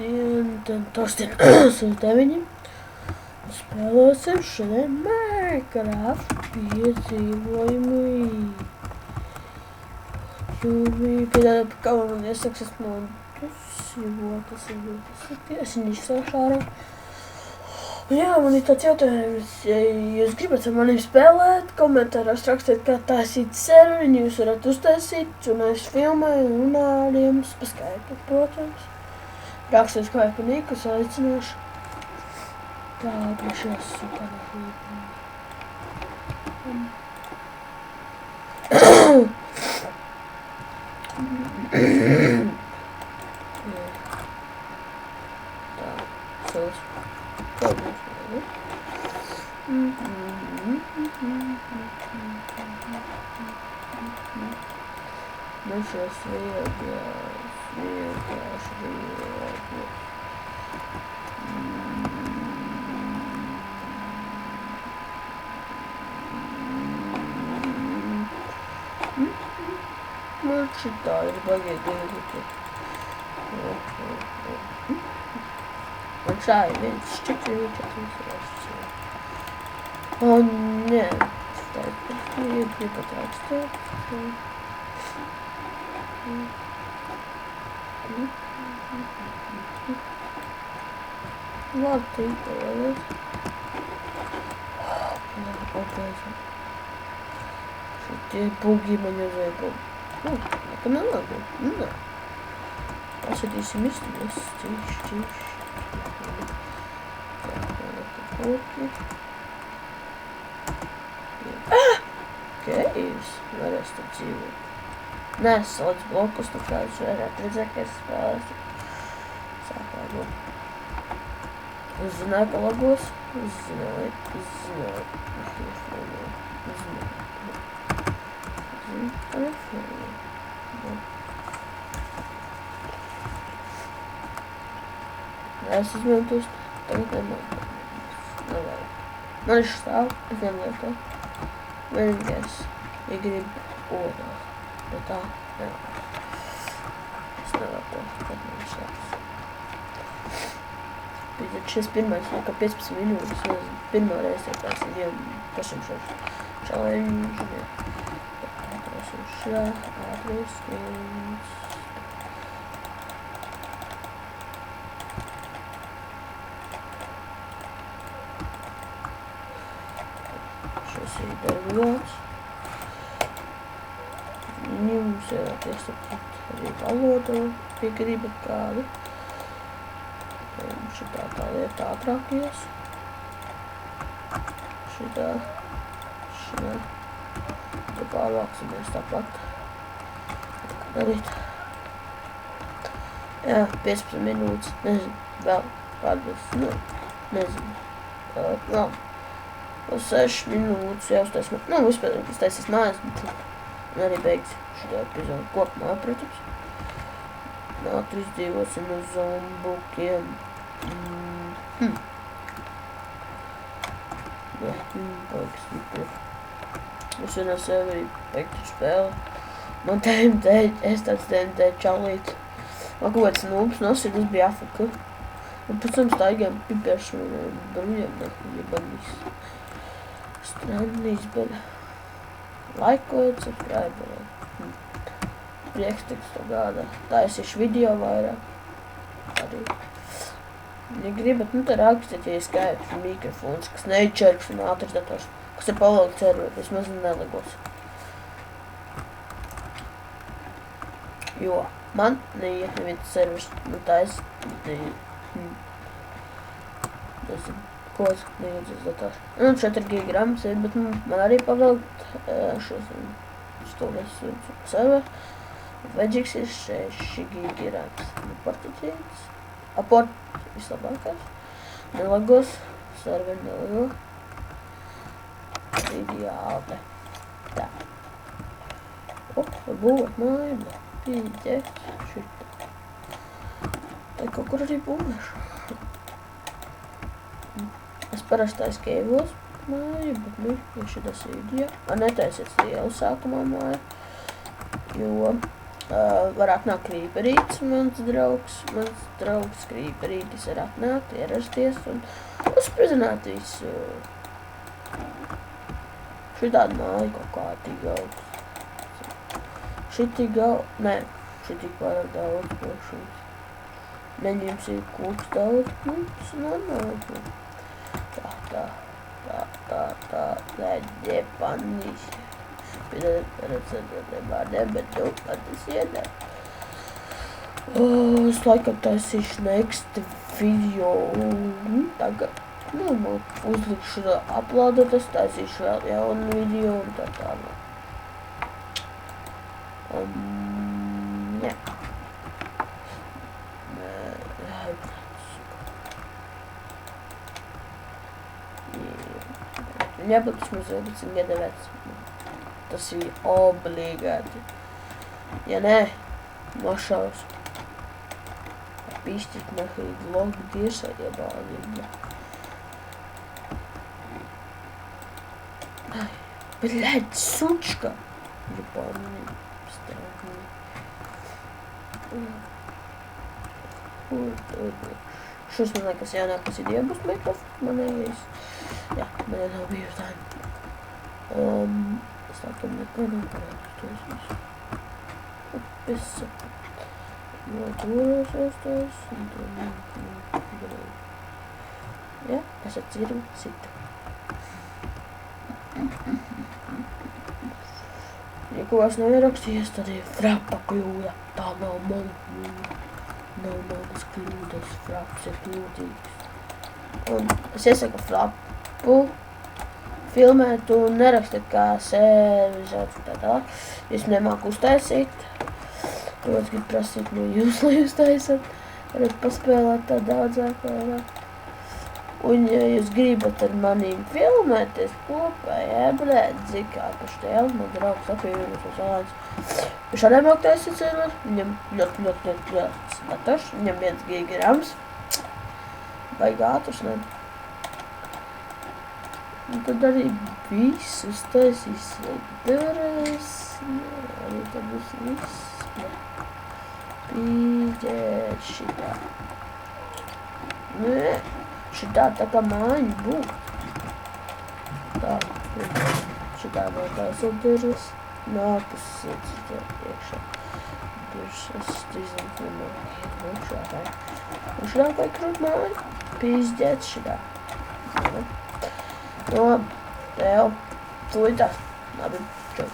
Labdien, Torstin 9. Spēlēsim šodien Minecraft piedzīvojumi. Piedāvāt, kā man iesaks, esmu modus, jo tas ir ļoti es viņu izslēgšu ārā. Jā, man ir tāds jautājums, ja jūs gribat ar maniem spēlēt, komentāros rakstiet, kā taisīt serveri, jūs varat uztaisīt, un es filmēju un runāju ar jums pa Skype, protams. Rakstiet Skype un Nikus aicināšu. Tā, priekšās superīgi. Tā, savas. Man šos vienkārši man šitā ir bagieti. Man šā ir viens šķiķis. O, nē. Tā ir gribat rakstīt. Labi, tīpa, vēlies. Šitie bugi man jāzēja bugi. Neka nelabi. Nē. Pasadīsim iztumies. Tīši. Tā, bugi. Caves. Varēs tad dzīvot. Nē, salic blokus, tā kā es varētu redzēt, ka es spēlēšu. Sākā uzzināju, ka lagos. Uzzināju. Es izmantos, tagad nevajag. Man ir stāv, es nelietu. Vienīgais, ja gribu ogās, bet tā nevajag. Es nevaru to, kad man ir stāvs. Šis pirmais, kā 15 minūtes, pirmā reize tās ir jau pašam šos challenge. Pašam šā, ātries, viens. Šis ir darbots. Jums jāties arī valodu, ja gribat kādu. Šitā tā lieta ātrāk ies. Šitā. Te pārvāksimies tāpat. Darīt. Jā, 15 minūtes. Nezinu, vēl kādas, nezinu. Vēl 6 minūtes jāuztaisma. Vispār, kas taisīs mājas, un arī beigts šitā epizodu kopumā, protams. Ātri izdzīvosim uz zombukiem. Baigs stipri. Es vienā serverī beigtu spēli. Man TMT, es tāds TMT čalīt. Man kaut kāds nūbs nosit, tas bija Afrika. Un pēc tam staigām pipērš un bruļiem, jebam visu. Strandi izbaļa. Laikojot, subscribe. Prieks tiks to gādā. Taisīšu video vairāk. Arī. Ja gribat, tad rakstiet, ja ir Skype un mikrofons, kas neičerks un ātrs dators, kas ir pavalkt serveri, vismaz nelegos. Jo man neiet neviens serveris, tais neiet. Nezinu, kods neiet uz dators. 4 GB ir, bet man arī pavalkt šos stūles serveri. Vajadzīgs ir 6 GB. Portuģīts. Aport vislabākais. Nelagos. Serveri nelago. Ideāli. Tā. Var būvēt māju. Pīģēt. Šitā. Tā kaut kur arī būvēšu. Es parasti taisu keivos māju, bet ja šitas ir ideāli. Netaisiet lielu sākumā māju. Jo var atnākt Krīperītis, mans draugs Krīperītis var atnākt, ierasties un uzsprizināt visu. Šitāda māja kaut kā tik daudz. Šitī pārāk daudz priekšums. Neņemsim kūks daudz, tas normāli. Tā, nepanis. Bet tas iedara. Es laikam taisīšu next video. Tagad uzlikšu uploadot, es taisīšu vēl jaunu video un tā tālāk. Jā. Jābūt tas mums 11 gada vecs. Tas ir obligāti. Ja nē, nošaus. Pišķīt nahīt logu tiešā iebālība. Ai, bļaļ, sučka! Japāni, stāvni. Šos man liekas jaunākas ideja būs make-up manējais. Jā, man nav bijusi tāda. Es laikam neko nevarētu tos visu. Pisa. Notūrosies tos. Jā, es atceru citu. Ja ko es nevierakstījies, tad ir frapa kļūda. Tā nav mana kļūda. Nav manas kļūdas, fraps ir kļūdīgs. Un es iesaku frapu filmēt un nerakstīt kā sēžēt un tā tālāk. Es nemāku uztaisīt. Tāpēc gribu prasīt no jums, lai jūs taisat. Varat paspēlēt tā daudzāk vairāk. Un ja jūs gribat ar manīm filmēties kopā, blēd, zikā, paši tēl, man draugs apīvinās uz āļas. Viņš arī māk taisīt serveri, viņam ļoti dators, viņam 1 gigrams. Baigi ātrs, ne? Un tad arī visus taisīs devreiz, arī tad būs viss. Pīdēt šitā. Nē. Šitā tā kā māja būtu. Tā, šitā vēl taisot durvis. Nāpus iekšā. Durvis es drīzāk nemāku iekšā tā. Un šitā kā krūt māja. Pīzdēt šitā. No, tev, tu ir tā. Labi, čau.